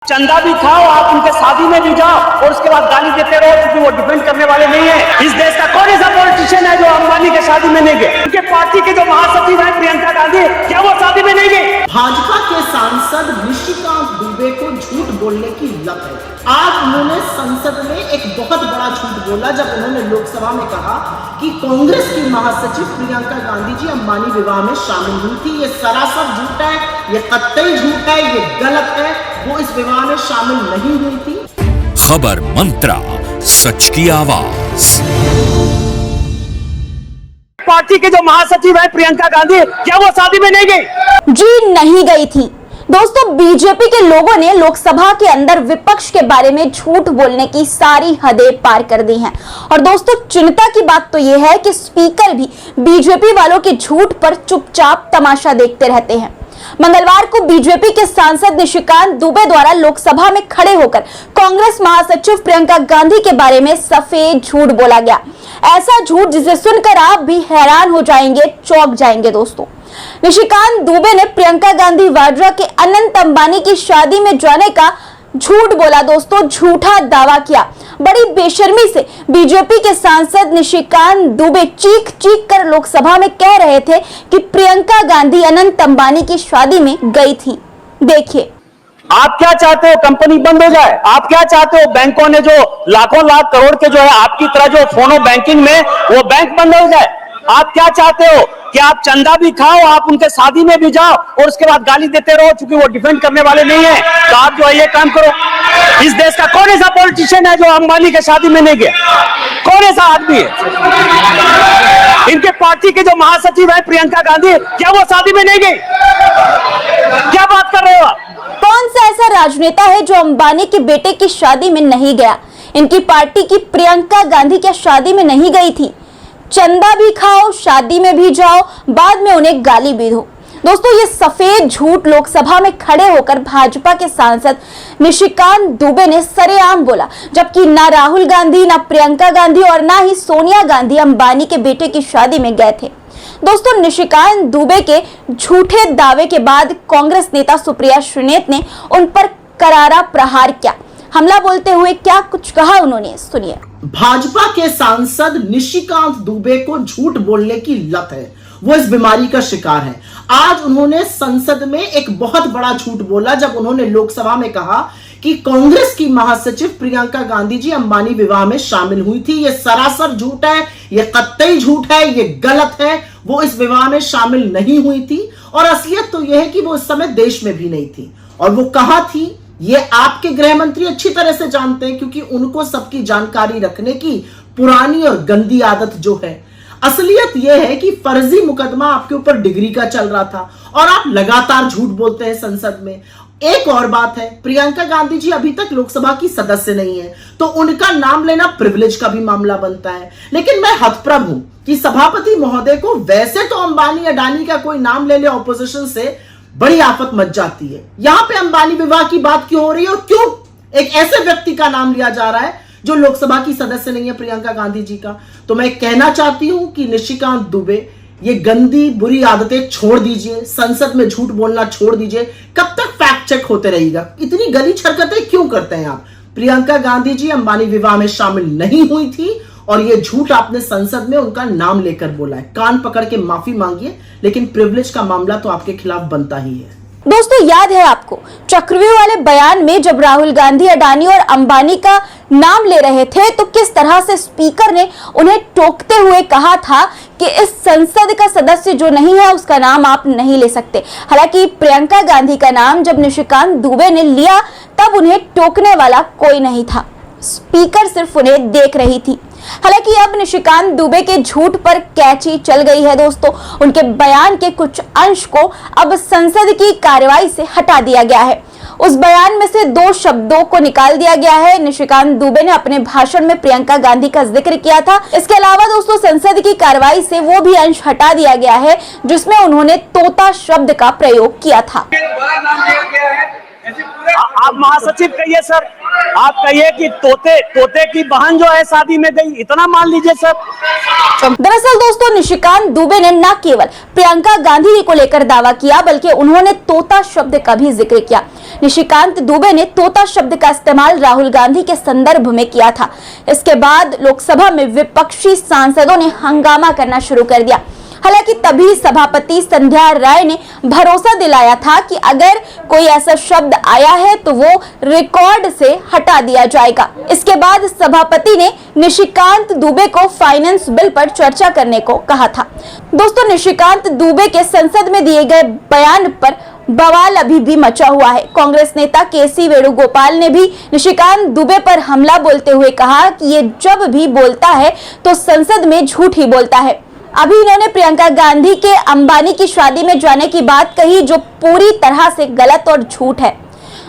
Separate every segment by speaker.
Speaker 1: चंदा भी खाओ, आप उनके शादी में भी जाओ और उसके बाद गाली देते रहो क्योंकि वो डिफेंड करने वाले नहीं है। इस देश का कौन ऐसा पॉलिटिशियन है जो अंबानी के शादी में नहीं गए? उनके पार्टी के जो महासचिव है प्रियंका गांधी, क्या वो शादी में नहीं गई?
Speaker 2: भाजपा के सांसद निशिकांत दुबे को झूठ बोलने की लत है। आज उन्होंने संसद में एक बहुत बड़ा झूठ बोला जब उन्होंने लोकसभा में कहा कि कांग्रेस की महासचिव प्रियंका गांधी जी अंबानी विवाह में शामिल हुई थी। ये सरासर झूठ है, ये कतई झूठ है, ये गलत है। वो इस विवाह में शामिल नहीं हुई थी।
Speaker 3: खबर मंत्रा, सच की आवाज।
Speaker 1: पार्टी के जो महासचिव है प्रियंका गांधी, क्या वो शादी में नहीं गई?
Speaker 4: जी नहीं गई थी। दोस्तों, बीजेपी के लोगों ने लोकसभा के अंदर विपक्ष के बारे में झूठ बोलने की सारी हदें पार कर दी हैं। और दोस्तों, चिंता की बात तो यह है कि स्पीकर भी बीजेपी वालों के झूठ पर चुपचाप तमाशा देखते रहते हैं। मंगलवार को बीजेपी के सांसद निशिकांत दुबे द्वारा लोकसभा में खड़े होकर कांग्रेस महासचिव प्रियंका गांधी के बारे में सफेद झूठ बोला गया। ऐसा झूठ जिसे सुनकर आप भी हैरान हो जाएंगे, चौंक जाएंगे। दोस्तों, निशिकांत दुबे ने प्रियंका गांधी वाड्रा के अनंत अंबानी की शादी में जाने का झूठ बोला। दोस्तों, झूठा दावा किया। बड़ी बेशर्मी से बीजेपी के सांसद निशिकांत दुबे चीख चीख कर लोकसभा में कह रहे थे कि प्रियंका गांधी अनंत अंबानी की शादी में गई थी। देखिए,
Speaker 1: आप क्या चाहते हो? कंपनी बंद हो जाए? आप क्या चाहते हो? बैंकों ने जो लाखों लाख करोड़ के जो है आपकी तरह जो फोनो बैंकिंग में वो बैंक बंद हो जाए? आप क्या चाहते हो कि आप चंदा भी खाओ, आप उनके शादी में भी जाओ और उसके बाद गाली देते रहो क्योंकि वो डिफेंड करने वाले नहीं है? तो आप जो है ये काम करो। इस देश का कौन ऐसा पॉलिटिशियन है जो अंबानी के शादी में नहीं गया? कौन ऐसा आदमी है? इनके पार्टी के जो महासचिव है प्रियंका गांधी, क्या वो शादी में नहीं गई? क्या बात कर रहे हो आप?
Speaker 4: कौन सा ऐसा राजनेता है जो अंबानी के बेटे की शादी में नहीं गया? इनकी पार्टी की प्रियंका गांधी क्या शादी में नहीं गई थी? चंदा भी खाओ, शादी में भी जाओ, बाद में उन्हें गाली भी दो। दोस्तों, ये सफेद झूठ लोकसभा में खड़े होकर भाजपा के सांसद निशिकांत दुबे ने सरेआम बोला, जबकि ना राहुल गांधी, ना प्रियंका गांधी और ना ही सोनिया गांधी अंबानी के बेटे की शादी में गए थे। दोस्तों, निशिकांत दुबे के झूठे दावे के बाद कांग्रेस नेता सुप्रिया श्रीनेत ने उन पर करारा प्रहार किया। हमला बोलते हुए क्या कुछ कहा उन्होंने, सुनिए।
Speaker 2: भाजपा के सांसद निशिकांत दुबे को झूठ बोलने की लत है। वो इस बीमारी का शिकार है। आज उन्होंने संसद में एक बहुत बड़ा झूठ बोला जब उन्होंने लोकसभा में कहा कि कांग्रेस की महासचिव प्रियंका गांधी जी अंबानी विवाह में शामिल हुई थी। ये सरासर झूठ है, ये कतई झूठ है, ये गलत है। वो इस विवाह में शामिल नहीं हुई थी और असलियत तो यह है कि वो इस समय देश में भी नहीं थी। और वो कहां थी ये आपके गृह मंत्री अच्छी तरह से जानते हैं, क्योंकि उनको सबकी जानकारी रखने की पुरानी और गंदी आदत जो है। असलियत यह है कि फर्जी मुकदमा आपके ऊपर डिग्री का चल रहा था और आप लगातार झूठ बोलते हैं संसद में। एक और बात है, प्रियंका गांधी जी अभी तक लोकसभा की सदस्य नहीं है, तो उनका नाम लेना प्रिविलेज का भी मामला बनता है। लेकिन मैं हतप्रभ हूं कि सभापति महोदय को वैसे तो अंबानी अडानी का कोई नाम ले ले ऑपोजिशन से बड़ी आफत मच जाती है। यहां पे अंबानी विवाह की बात क्यों हो रही है और क्यों एक ऐसे व्यक्ति का नाम लिया जा रहा है जो लोकसभा की सदस्य नहीं है, प्रियंका गांधी जी का? तो मैं कहना चाहती हूं कि निशिकांत दुबे, ये गंदी बुरी आदतें छोड़ दीजिए, संसद में झूठ बोलना छोड़ दीजिए। कब तक फैक्ट चेक होते रहेगा? इतनी गलीच हरकतें क्यों करते हैं आप? प्रियंका गांधी जी अंबानी विवाह में शामिल नहीं हुई थी और ये झूठ आपने संसद में उनका नाम लेकर बोला है। कान पकड़ के माफी मांगिए, लेकिन प्रिविलेज का मामला तो आपके खिलाफ बनता ही है।
Speaker 4: दोस्तों, याद है आपको चक्रव्यूह वाले बयान में जब राहुल गांधी, अडानी और अंबानी का नाम ले रहे थे तो किस तरह से स्पीकर ने उन्हें टोकते हुए कहा था कि इस संसद का सदस्य जो नहीं है उसका नाम आप नहीं ले सकते। हालांकि प्रियंका गांधी का नाम जब निशिकांत दुबे ने लिया तब उन्हें टोकने वाला कोई नहीं था, स्पीकर सिर्फ उन्हें देख रही थी। हालांकि अब निशिकांत दुबे के झूठ पर कैची चल गई है। दोस्तों, उनके बयान के कुछ अंश को अब संसद की कार्रवाई से हटा दिया गया है। उस बयान में से 2 शब्दों को निकाल दिया गया है। निशिकांत दुबे ने अपने भाषण में प्रियंका गांधी का जिक्र किया था। इसके अलावा दोस्तों, संसद की कार्रवाई से वो भी अंश हटा दिया गया है जिसमें उन्होंने तोता शब्द का प्रयोग किया था।
Speaker 1: आप महासचिव कहिए सर, आप कहिए कि तोते की बहन जो है शादी में गई, इतना मान लीजिए सर।
Speaker 4: दरअसल दोस्तों निशिकांत दुबे ने न केवल प्रियंका गांधी को लेकर दावा किया बल्कि उन्होंने तोता शब्द का भी जिक्र किया। निशिकांत दुबे ने तोता शब्द का इस्तेमाल राहुल गांधी के संदर्भ में किया था। इसके बाद लोकसभा में विपक्षी सांसदों ने हंगामा करना शुरू कर दिया। हालांकि तभी सभापति संध्या राय ने भरोसा दिलाया था कि अगर कोई ऐसा शब्द आया है तो वो रिकॉर्ड से हटा दिया जाएगा। इसके बाद सभापति ने निशिकांत दुबे को फाइनेंस बिल पर चर्चा करने को कहा था। दोस्तों निशिकांत दुबे के संसद में दिए गए बयान पर बवाल अभी भी मचा हुआ है। कांग्रेस नेता केसी वेणुगोपाल ने भी निशिकांत दुबे पर हमला बोलते हुए कहा कि ये जब भी बोलता है तो संसद में झूठ ही बोलता है। अभी इन्होंने प्रियंका गांधी के अंबानी की शादी में जाने की बात कही जो पूरी तरह से गलत और झूठ है।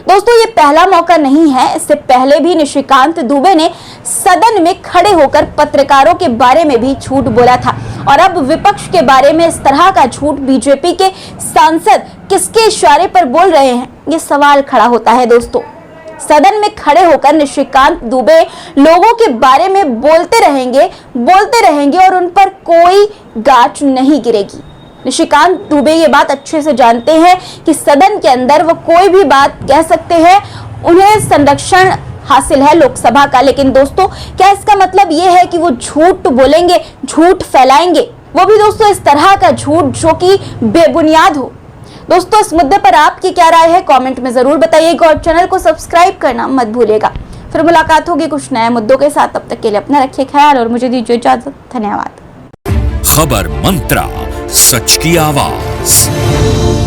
Speaker 4: दोस्तों ये पहला मौका नहीं है, इससे पहले भी निशिकांत दुबे ने सदन में खड़े होकर पत्रकारों के बारे में भी झूठ बोला था और अब विपक्ष के बारे में इस तरह का झूठ बीजेपी के सांसद किसके इशारे पर बोल रहे हैं, ये सवाल खड़ा होता है। दोस्तों सदन में खड़े होकर निशिकांत दुबे लोगों के बारे में बोलते रहेंगे और उन पर कोई गाज नहीं गिरेगी। निशिकांत दुबे ये बात अच्छे से जानते हैं कि सदन के अंदर वो कोई भी बात कह सकते हैं, उन्हें संरक्षण हासिल है लोकसभा का। लेकिन दोस्तों क्या इसका मतलब ये है कि वो झूठ बोलेंगे, झूठ फैलाएंगे, वो भी दोस्तों इस तरह का झूठ जो कि बेबुनियाद हो। दोस्तों इस मुद्दे पर आपकी क्या राय है कमेंट में जरूर बताइएगा और चैनल को सब्सक्राइब करना मत भूलिएगा। फिर मुलाकात होगी कुछ नए मुद्दों के साथ, तब तक के लिए अपना रखिए ख्याल और मुझे दीजिए इजाजत। धन्यवाद।
Speaker 3: खबर मंत्रा, सच की आवाज।